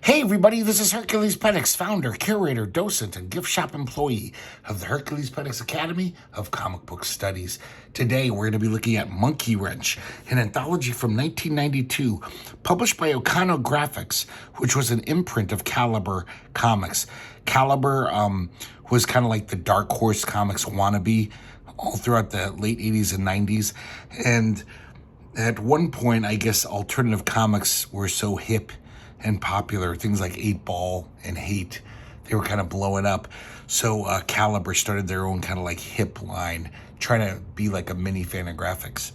Hey everybody, this is herculespetix, founder, curator, docent, and gift shop employee of the herculespetix Academy of Comic Book Studies. Today we're going to be looking at Monkey Wrench, an anthology from 1992, published by Oceanographics, which was an imprint of Caliber Comics. Caliber was kind of like the Dark Horse Comics wannabe all throughout the late 80s and 90s. And at one point, I guess alternative comics were so hip and popular, things like 8-Ball and Hate, they were kind of blowing up. So Caliber started their own kind of like hip line, trying to be like a mini Fantagraphics.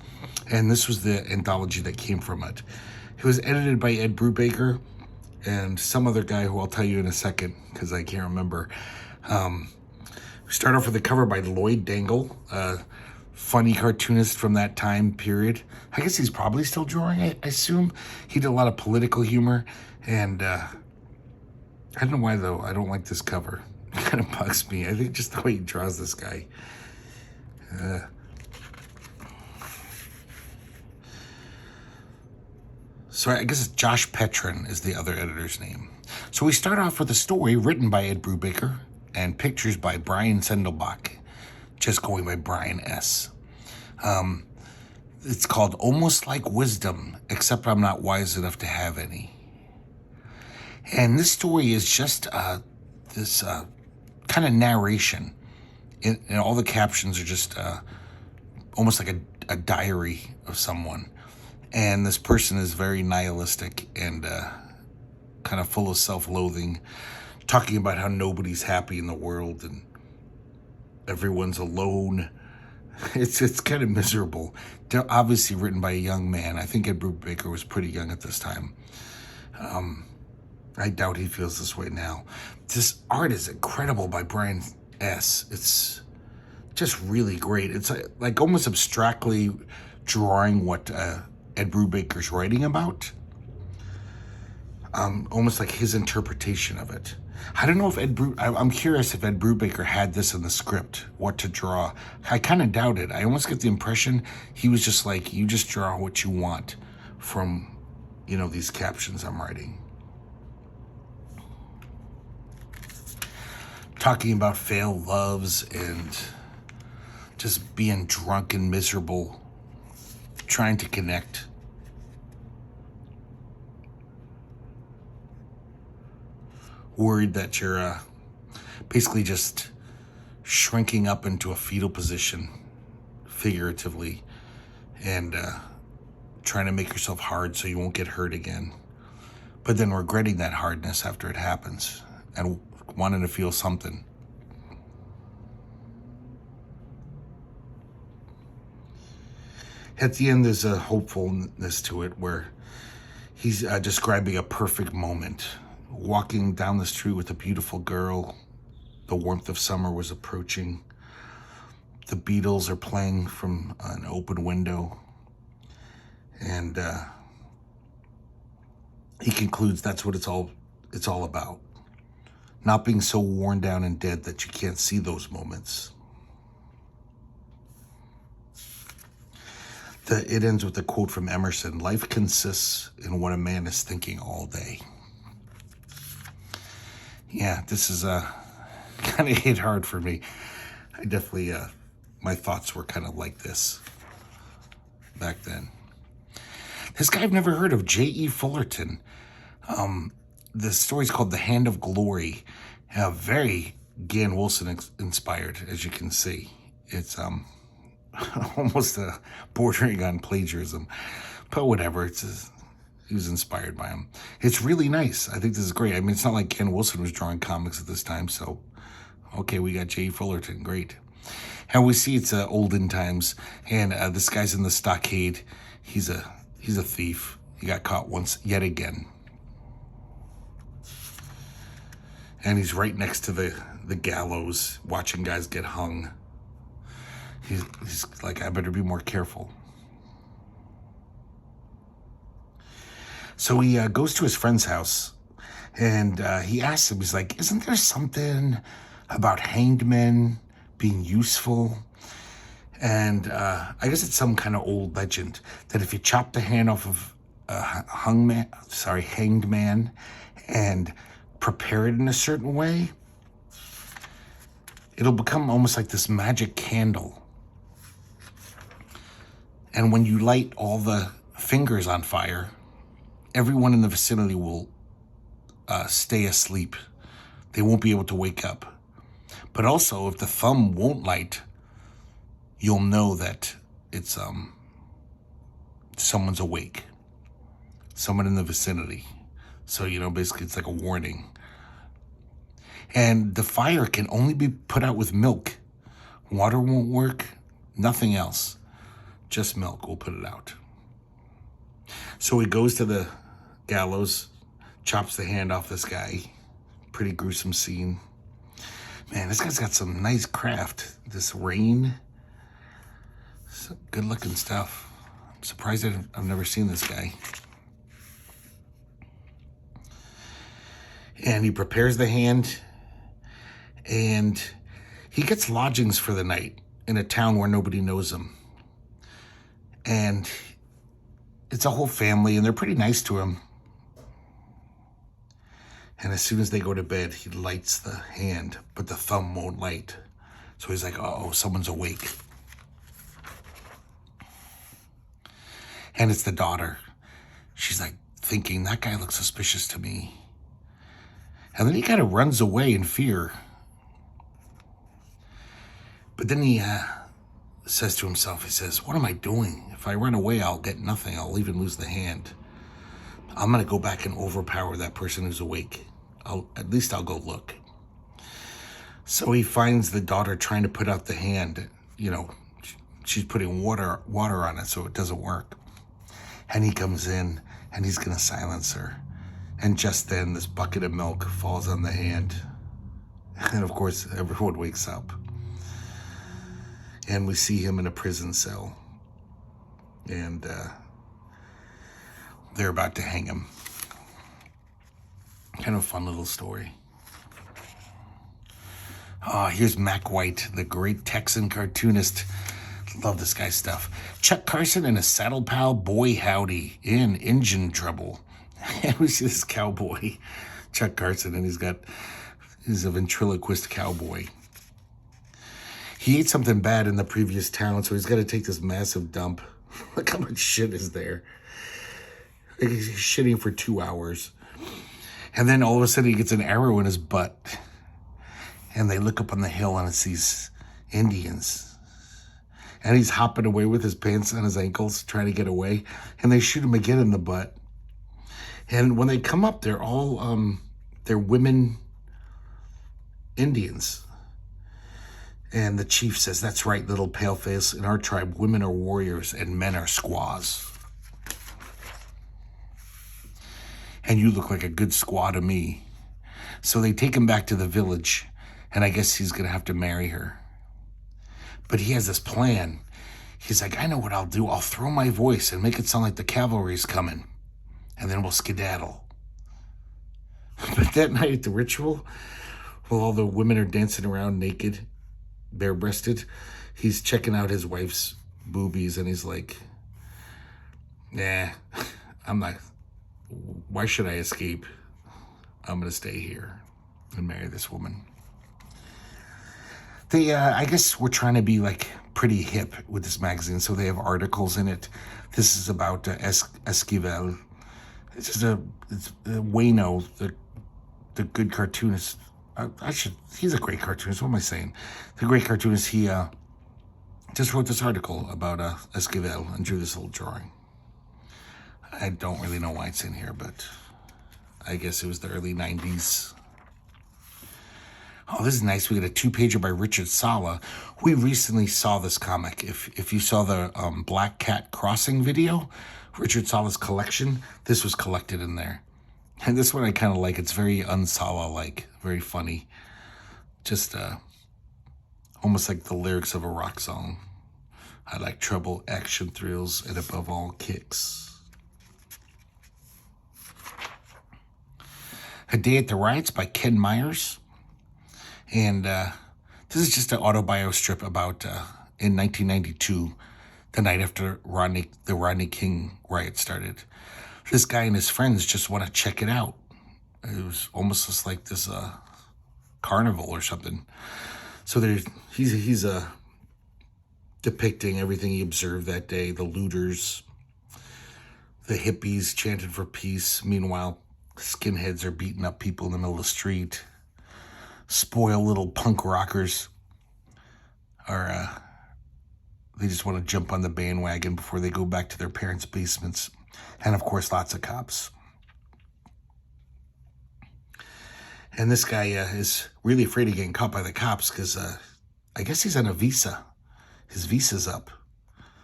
And this was the anthology that came from it. It was edited by Ed Brubaker and some other guy who I'll tell you in a second because I can't remember. We start off with a cover by Lloyd Dangle, funny cartoonist from that time period. I guess he's probably still drawing, I assume. He did a lot of political humor, and I don't know why, though. I don't like this cover. It kind of bugs me. I think just the way he draws this guy. So I guess Josh Petrin is the other editor's name. So we start off with a story written by Ed Brubaker and pictures by Brian Sendelbach, just going by Brian S. It's called Almost Like Wisdom, except I'm not wise enough to have any. And this story is just this kind of narration. And all the captions are just almost like a diary of someone. And this person is very nihilistic and kind of full of self-loathing, talking about how nobody's happy in the world and everyone's alone. It's kind of miserable. They're obviously written by a young man. I think Ed Brubaker was pretty young at this time. I doubt he feels this way now. This art is incredible by Brian S. It's just really great. It's like almost abstractly drawing what Ed Brubaker's writing about. Almost like his interpretation of it. I don't know if I'm curious if Ed Brubaker had this in the script, what to draw. I kind of doubt it. I almost get the impression he was just like, you just draw what you want from, these captions I'm writing. Talking about failed loves and just being drunk and miserable, trying to connect. Worried that you're basically just shrinking up into a fetal position, figuratively, and trying to make yourself hard so you won't get hurt again. But then regretting that hardness after it happens and wanting to feel something. At the end, there's a hopefulness to it where he's describing a perfect moment. Walking down the street with a beautiful girl. The warmth of summer was approaching. The Beatles are playing from an open window. And he concludes that's what it's all about. Not being so worn down and dead that you can't see those moments. It ends with a quote from Emerson: "Life consists in what a man is thinking all day." Yeah, this is kind of hit hard for me. I definitely, my thoughts were kind of like this back then. This guy I've never heard of, J.E. Fullerton. The story's called The Hand of Glory. Very Gan Wilson inspired, as you can see. It's almost bordering on plagiarism, but whatever. He was inspired by him. It's really nice. I think this is great. I mean, it's not like Ken Wilson was drawing comics at this time, so okay, we got J. Fullerton. Great. And we see it's olden times, and this guy's in the stockade. He's a thief. He got caught once yet again, and he's right next to the gallows, watching guys get hung. He's like, I better be more careful. So he goes to his friend's house, and he asks him, he's like, isn't there something about hanged men being useful? And I guess it's some kind of old legend that if you chop the hand off of hanged man and prepare it in a certain way, it'll become almost like this magic candle. And when you light all the fingers on fire, everyone in the vicinity will stay asleep. They won't be able to wake up. But also, if the thumb won't light, you'll know that it's someone's awake, someone in the vicinity. So, basically it's like a warning. And the fire can only be put out with milk. Water won't work, nothing else. Just milk will put it out. So he goes to the gallows, chops the hand off this guy. Pretty gruesome scene. Man, this guy's got some nice craft. This rain. Some good looking stuff. I'm surprised I've never seen this guy. And he prepares the hand, and he gets lodgings for the night in a town where nobody knows him. And it's a whole family, and they're pretty nice to him. And as soon as they go to bed, he lights the hand, but the thumb won't light. So he's like, oh, someone's awake. And it's the daughter. She's like thinking, that guy looks suspicious to me. And then he kind of runs away in fear. But then he says to himself, he says, what am I doing? If I run away, I'll get nothing. I'll even lose the hand. I'm going to go back and overpower that person who's awake. At least I'll go look. So he finds the daughter trying to put out the hand. She's putting water on it so it doesn't work. And he comes in and he's going to silence her. And just then this bucket of milk falls on the hand. And of course, everyone wakes up. And we see him in a prison cell. And they're about to hang him. Kind of a fun little story. Here's Mac White, the great Texan cartoonist. Love this guy's stuff. Chuck Carson and his saddle pal, Boy Howdy, in Engine Trouble. And we see this cowboy, Chuck Carson, and he's a ventriloquist cowboy. He ate something bad in the previous town, so he's got to take this massive dump. Look how much shit is there. He's shitting for 2 hours. And then all of a sudden he gets an arrow in his butt. And they look up on the hill and it's these Indians. And he's hopping away with his pants on his ankles, trying to get away. And they shoot him again in the butt. And when they come up, they're all, they're women Indians. And the chief says, that's right, little paleface. In our tribe, women are warriors and men are squaws. And you look like a good squaw to me. So they take him back to the village, and I guess he's going to have to marry her. But he has this plan. He's like, I know what I'll do. I'll throw my voice and make it sound like the cavalry's coming. And then we'll skedaddle. But that night at the ritual, while all the women are dancing around naked, bare-breasted, he's checking out his wife's boobies, and he's like, nah, I'm not... Why should I escape? I'm going to stay here and marry this woman. I guess we're trying to be like pretty hip with this magazine, so they have articles in it. This is about Esquivel. It's Wayno, the good cartoonist. He's a great cartoonist. What am I saying? The great cartoonist, he just wrote this article about Esquivel and drew this little drawing. I don't really know why it's in here, but I guess it was the early 90s. Oh, this is nice. We got a 2-pager by Richard Sala. We recently saw this comic. If you saw the Black Cat Crossing video, Richard Sala's collection, this was collected in there. And this one I kind of like. It's very un-Sala-like, very funny. Just almost like the lyrics of a rock song. I like trouble, action, thrills, and above all, kicks. A Day at the Riots by Ken Myers. And this is just an autobio strip about, in 1992, the night after the Rodney King riot started. This guy and his friends just want to check it out. It was almost just like this carnival or something. So he's depicting everything he observed that day. The looters, the hippies chanted for peace. Meanwhile, skinheads are beating up people in the middle of the street. Spoiled little punk rockers are, they just want to jump on the bandwagon before they go back to their parents' basements. And of course, lots of cops. And this guy is really afraid of getting caught by the cops because I guess he's on a visa. His visa's up.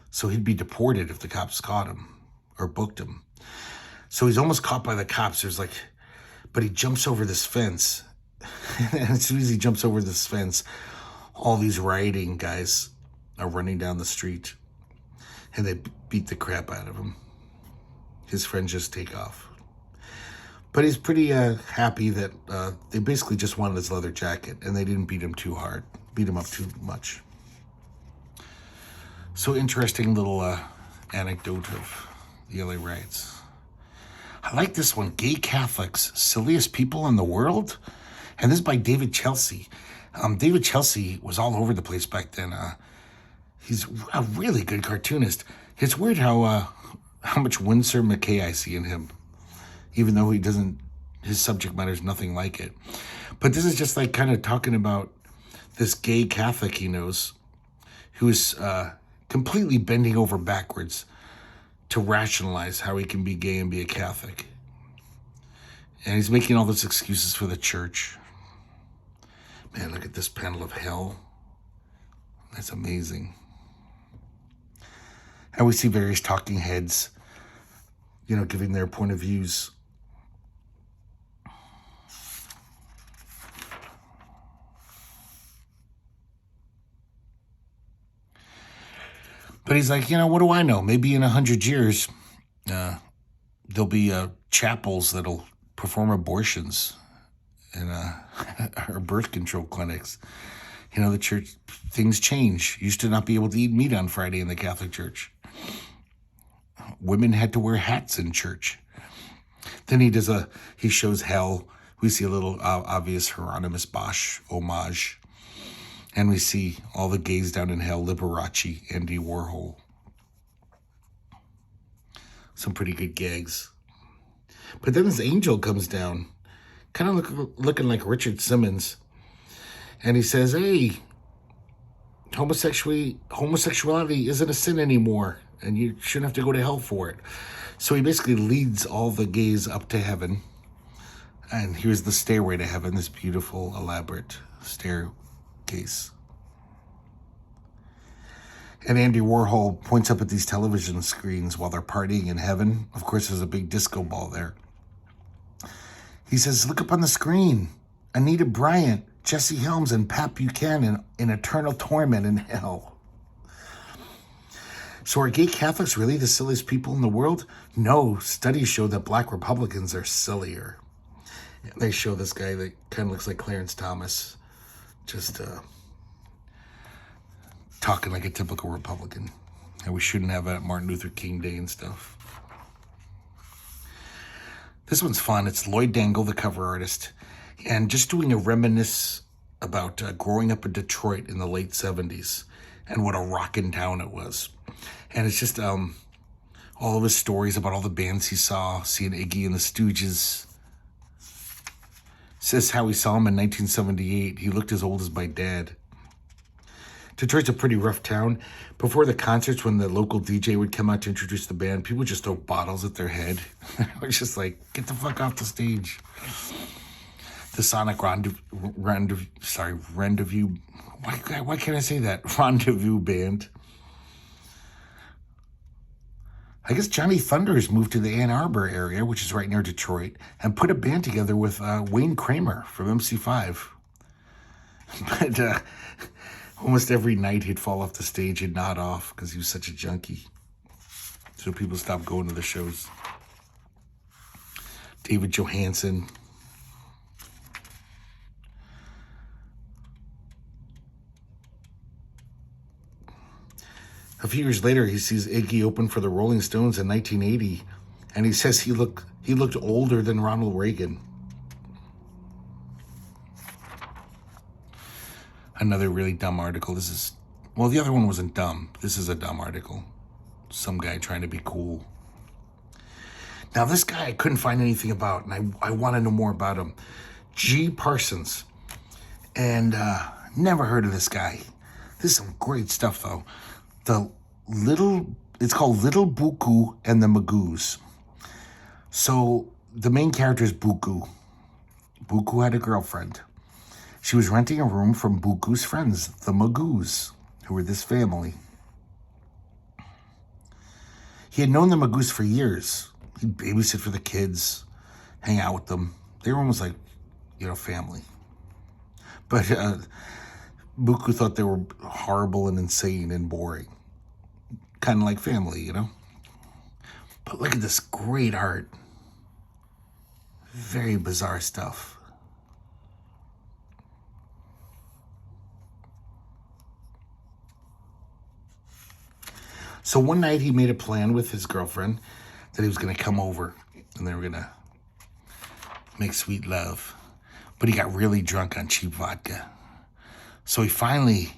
So he'd be deported if the cops caught him or booked him. So he's almost caught by the cops. But he jumps over this fence. And as soon as he jumps over this fence, all these rioting guys are running down the street. And they beat the crap out of him. His friends just take off. But he's pretty happy that they basically just wanted his leather jacket and they didn't beat him too hard, beat him up too much. So interesting little anecdote of the LA riots. I like this one, Gay Catholics, Silliest People in the World. And this is by David Chelsea. David Chelsea was all over the place back then. He's a really good cartoonist. It's weird how much Winsor McKay I see in him. Even though his subject matter is nothing like it. But this is just like kind of talking about this gay Catholic he knows who is completely bending over backwards to rationalize how he can be gay and be a Catholic. And he's making all those excuses for the church. Man, look at this panel of hell. That's amazing. And we see various talking heads, giving their point of views. But he's like, what do I know? Maybe in 100 years, there'll be chapels that'll perform abortions and or birth control clinics. The church, things change. Used to not be able to eat meat on Friday in the Catholic Church. Women had to wear hats in church. Then he shows hell. We see a little obvious Hieronymus Bosch homage. And we see all the gays down in hell, Liberace, Andy Warhol. Some pretty good gags. But then this angel comes down, kind of looking like Richard Simmons. And he says, hey, homosexuality isn't a sin anymore. And you shouldn't have to go to hell for it. So he basically leads all the gays up to heaven. And here's the stairway to heaven, this beautiful, elaborate staircase. And Andy Warhol points up at these television screens while they're partying in heaven. Of course, there's a big disco ball there. He says, look up on the screen. Anita Bryant, Jesse Helms, and Pat Buchanan in eternal torment in hell. So are gay Catholics really the silliest people in the world? No, studies show that black Republicans are sillier. They show this guy that kind of looks like Clarence Thomas, just talking like a typical Republican. And we shouldn't have a Martin Luther King Day and stuff. This one's fun. It's Lloyd Dangle, the cover artist, and just doing a reminisce about growing up in Detroit in the late 70s and what a rockin' town it was. And it's just all of his stories about all the bands he saw, seeing Iggy and the Stooges. Says how he saw him in 1978. He looked as old as my dad. Detroit's a pretty rough town. Before the concerts, when the local DJ would come out to introduce the band, people would just throw bottles at their head. It was just like, get the fuck off the stage. The Sonic Rendezvous, why can't I say that? Rendezvous band. I guess Johnny Thunders moved to the Ann Arbor area, which is right near Detroit, and put a band together with Wayne Kramer from MC5. But almost every night he'd fall off the stage and nod off because he was such a junkie. So people stopped going to the shows. David Johansen. A few years later, he sees Iggy open for the Rolling Stones in 1980, And he says he looked older than Ronald Reagan. Another really dumb article. Well, the other one wasn't dumb. This is a dumb article. Some guy trying to be cool. Now, this guy I couldn't find anything about, and I want to know more about him. G. Parsons. And never heard of this guy. This is some great stuff, though. It's called Little Buku and the Magoos. So the main character is Buku. Buku had a girlfriend. She was renting a room from Buku's friends, the Magoos, who were this family. He had known the Magoos for years. He'd babysit for the kids, hang out with them. They were almost like, family. But Buku thought they were horrible and insane and boring. Kind of like family, But look at this great art. Very bizarre stuff. So one night he made a plan with his girlfriend that he was going to come over and they were going to make sweet love. But he got really drunk on cheap vodka. So he finally,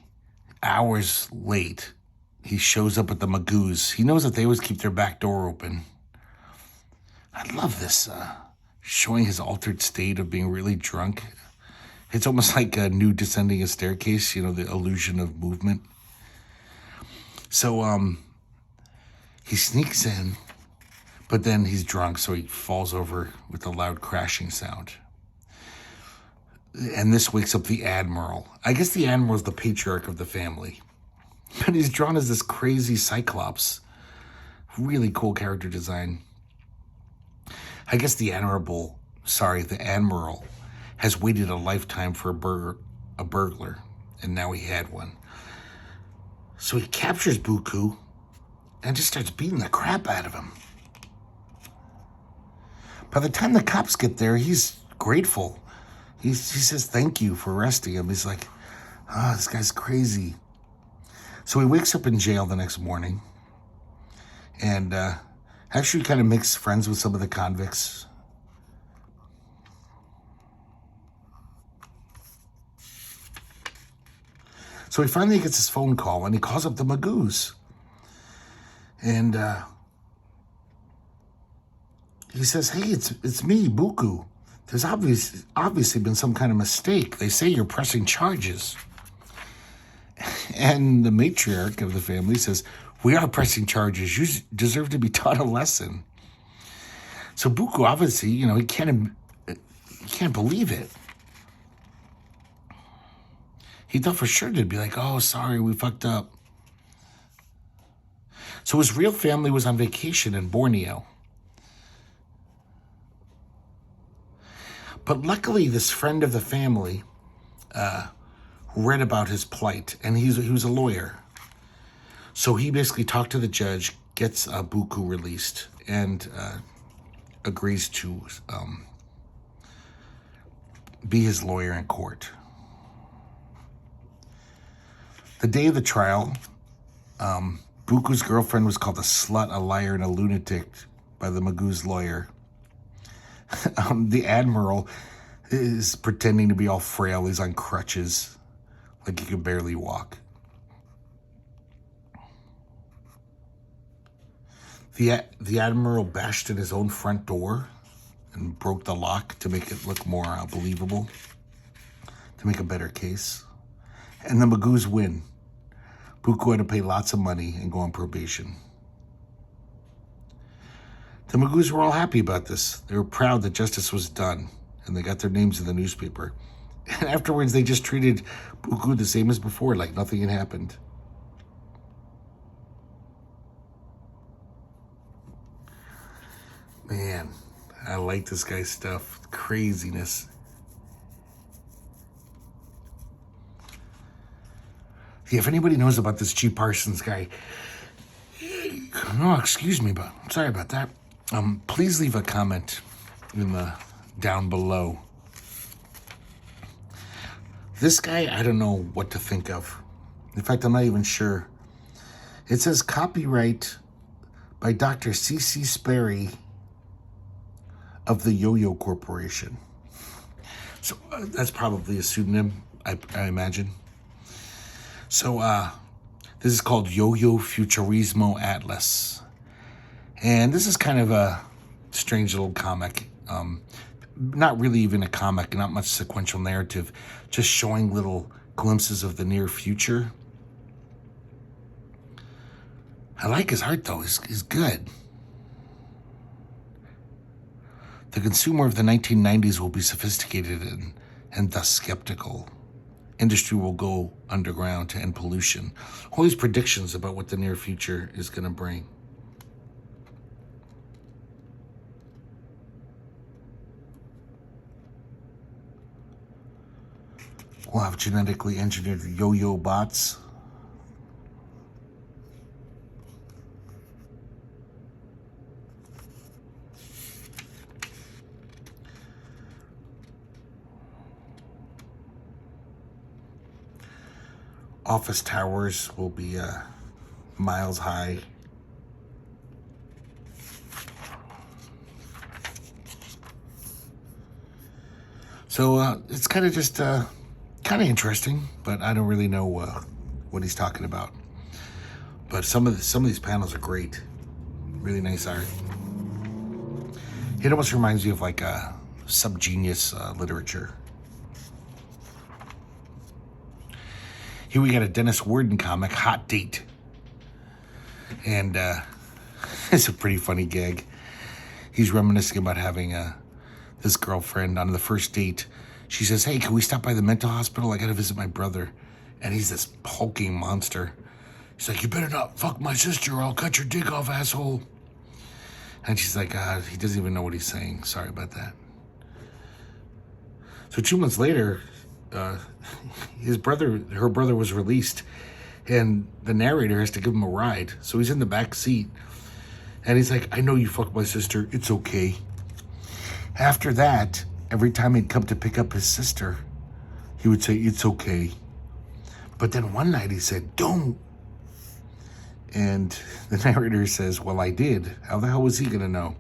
hours late, he shows up at the Magoos. He knows that they always keep their back door open. I love this, showing his altered state of being really drunk. It's almost like a new descending a staircase, the illusion of movement. So, he sneaks in, but then he's drunk, so he falls over with a loud crashing sound. And this wakes up the Admiral. I guess the Admiral's the patriarch of the family. But he's drawn as this crazy Cyclops. Really cool character design. I guess the Admiral has waited a lifetime for a burglar, and now he had one. So he captures Buku and just starts beating the crap out of him. By the time the cops get there, he's grateful. He says thank you for arresting him. He's like, this guy's crazy. So he wakes up in jail the next morning and actually kind of makes friends with some of the convicts. So he finally gets his phone call and he calls up the Magoos. And he says, hey, it's me, Buku. There's obviously been some kind of mistake. They say you're pressing charges. And the matriarch of the family says, we are pressing charges. You deserve to be taught a lesson. So Buku, obviously, he can't believe it. He thought for sure they'd be like, oh, sorry, we fucked up. So his real family was on vacation in Borneo. But luckily, this friend of the family read about his plight, and he was a lawyer. So he basically talked to the judge, gets Buku released, and agrees to be his lawyer in court. The day of the trial, Buku's girlfriend was called a slut, a liar, and a lunatic by the Magoo's lawyer. The Admiral is pretending to be all frail. He's on crutches, like he can barely walk. The Admiral bashed in his own front door and broke the lock to make it look more believable, to make a better case. And the Magoos win. Buku had to pay lots of money and go on probation. The Magoos were all happy about this. They were proud that justice was done, and they got their names in the newspaper. And afterwards, they just treated Buku the same as before, like nothing had happened. Man, I like this guy's stuff. Craziness. Yeah, if anybody knows about this G. Parsons guy, excuse me, but sorry about that. Please leave a comment down below. This guy, I don't know what to think of. In fact, I'm not even sure. It says copyright by Dr. C.C. Sperry of the Yo-Yo Corporation. So that's probably a pseudonym, I imagine. So this is called Yo-Yo Futurismo Atlas. And this is kind of a strange little comic. Not really even a comic, not much sequential narrative, just showing little glimpses of the near future. I like his art, though. He's good. The consumer of the 1990s will be sophisticated and thus skeptical. Industry will go underground to end pollution. All these predictions about what the near future is going to bring. We'll have genetically engineered yo-yo bots. Office towers will be miles high. So it's kind of just kind of interesting, but I don't really know what he's talking about. But some of these panels are great, really nice art. It almost reminds me of like subgenius literature. Here we got a Dennis Worden comic, Hot Date. And it's a pretty funny gag. He's reminiscing about having this girlfriend on the first date. She says, "Hey, can we stop by the mental hospital? I gotta visit my brother." And he's this hulking monster. He's like, "You better not fuck my sister or I'll cut your dick off, asshole." And she's like, he doesn't even know what he's saying. Sorry about that. So 2 months later, her brother was released, and the narrator has to give him a ride. So he's in the back seat, and he's like, "I know you fucked my sister. It's okay." After that, every time he'd come to pick up his sister, he would say, "It's okay." But then one night he said, "Don't." And the narrator says, "Well, I did. How the hell was he gonna know?"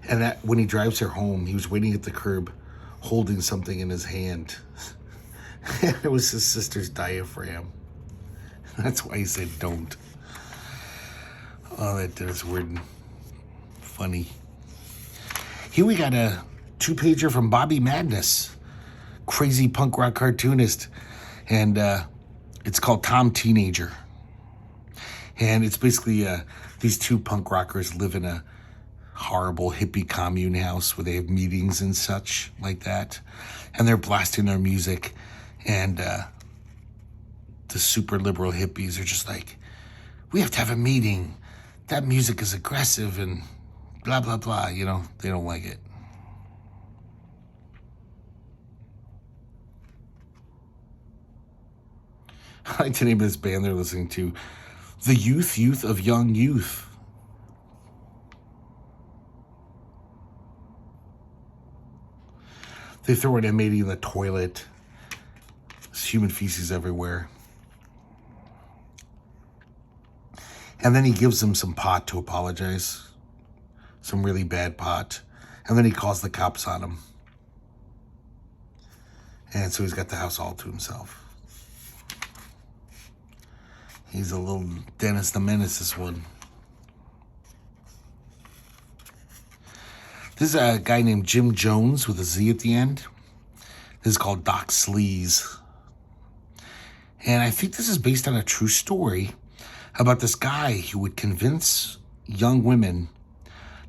And that when he drives her home, he was waiting at the curb, holding something in his hand. It was his sister's diaphragm. That's why he said don't. Oh, that is weird. Funny. Here we got a 2-pager from Bobby Madness, crazy punk rock cartoonist. And it's called Tom Teenager. And it's basically these two punk rockers live in a horrible hippie commune house where they have meetings and such like that, and they're blasting their music, and the super liberal hippies are just like, "We have to have a meeting, that music is aggressive," and blah blah blah, you know, they don't like it. I like the name of this band they're listening to, The Youth of Young Youth. They throw an M80 in the toilet. There's human feces everywhere. And then he gives them some pot to apologize. Some really bad pot. And then he calls the cops on him. And so he's got the house all to himself. He's a little Dennis the Menace, this one. This is a guy named Jim Jones with a Z at the end. This is called Doc Sleaze. And I think this is based on a true story about this guy who would convince young women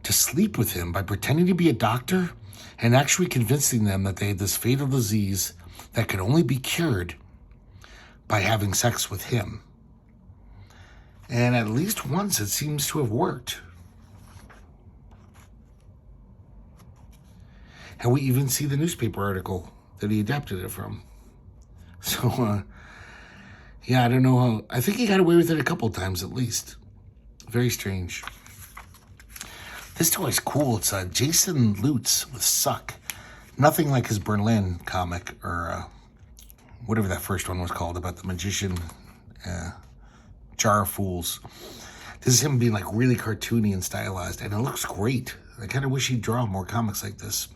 to sleep with him by pretending to be a doctor and actually convincing them that they had this fatal disease that could only be cured by having sex with him. And at least once it seems to have worked. And we even see the newspaper article that he adapted it from. So, yeah, I don't know how. I think he got away with it a couple times at least. Very strange. This toy is cool. It's Jason Lutes with Suck. Nothing like his Berlin comic or whatever that first one was called about the magician, Jar of Fools. This is him being like really cartoony and stylized, and it looks great. I kind of wish he'd draw more comics like this.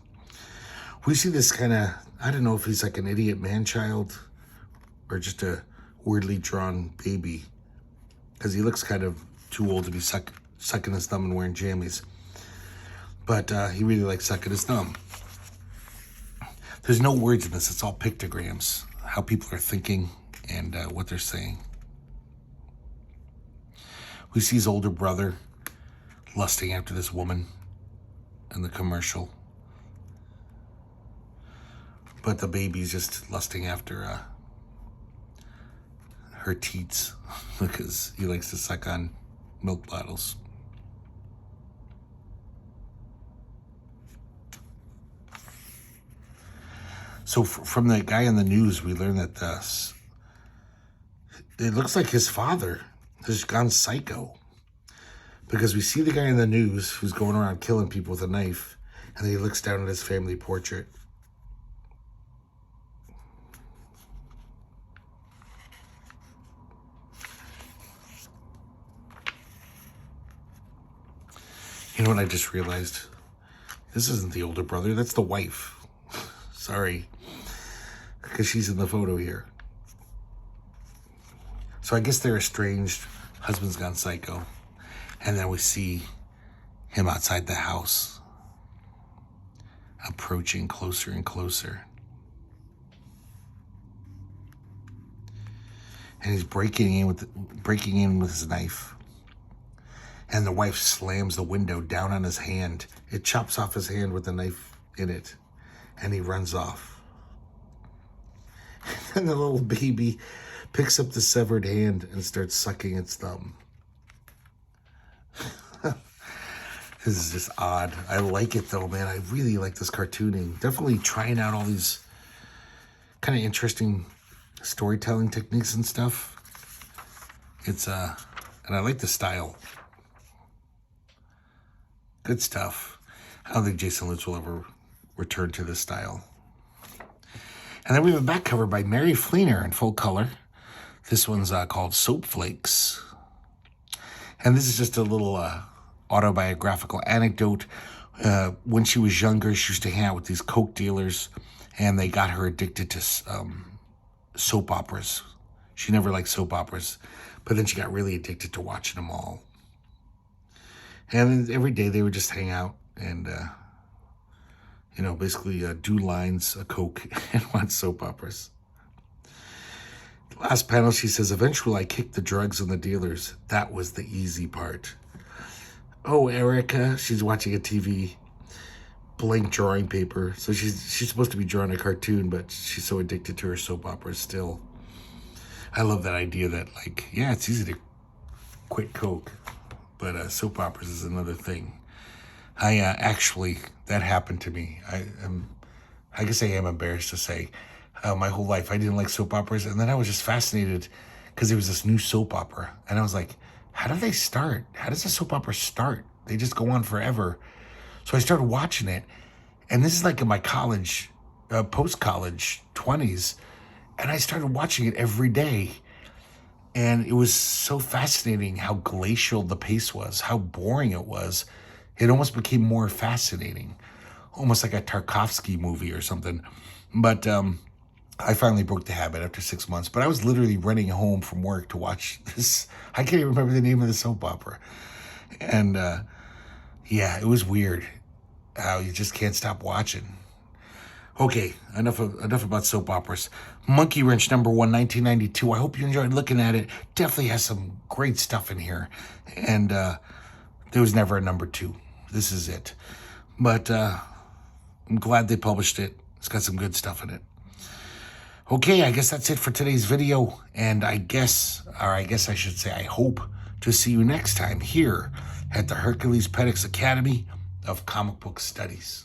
We see this kind of, I don't know if he's like an idiot man-child or just a weirdly drawn baby, because he looks kind of too old to be sucking his thumb and wearing jammies. But he really likes sucking his thumb. There's no words in this. It's all pictograms, how people are thinking and what they're saying. We see his older brother lusting after this woman in the commercial. But the baby's just lusting after her teats because he likes to suck on milk bottles. So from the guy on the news, we learned that it looks like his father has gone psycho, because we see the guy in the news who's going around killing people with a knife, and then he looks down at his family portrait. You know what I just realized? This isn't the older brother, that's the wife. Sorry, because she's in the photo here. So I guess they're estranged, husband's gone psycho, and then we see him outside the house, approaching closer and closer. And he's breaking in with his knife. And the wife slams the window down on his hand. It chops off his hand with the knife in it. And he runs off. And the little baby picks up the severed hand and starts sucking its thumb. This is just odd. I like it though, man. I really like this cartooning. Definitely trying out all these kind of interesting storytelling techniques and stuff. It's and I like the style. Good stuff. I don't think Jason Lutes will ever return to this style. And then we have a back cover by Mary Fleener in full color. This one's called Soap Flakes. And this is just a little autobiographical anecdote. When she was younger, she used to hang out with these coke dealers, and they got her addicted to soap operas. She never liked soap operas, but then she got really addicted to watching them all. And every day they would just hang out and, basically do lines of coke and watch soap operas. Last panel, she says, eventually I kicked the drugs and the dealers. That was the easy part. Oh, Erica, she's watching a TV, blank drawing paper. So she's supposed to be drawing a cartoon, but she's so addicted to her soap operas still. I love that idea that, it's easy to quit coke, but soap operas is another thing. That happened to me. I guess I am embarrassed to say, my whole life I didn't like soap operas, and then I was just fascinated because there was this new soap opera, and I was like, how do they start? How does a soap opera start? They just go on forever. So I started watching it, and this is like in my college, post-college 20s, and I started watching it every day. And it was so fascinating how glacial the pace was, how boring it was. It almost became more fascinating, almost like a Tarkovsky movie or something. But I finally broke the habit after 6 months. But I was literally running home from work to watch this. I can't even remember the name of the soap opera. And it was weird how you just can't stop watching. Okay, enough about soap operas. Monkey Wrench #1, 1992. I hope you enjoyed looking at it. Definitely has some great stuff in here. And there was never a #2. This is it. But I'm glad they published it. It's got some good stuff in it. Okay, I guess that's it for today's video. And I should say, I hope to see you next time here at the herculespetix Academy of Comic Book Studies.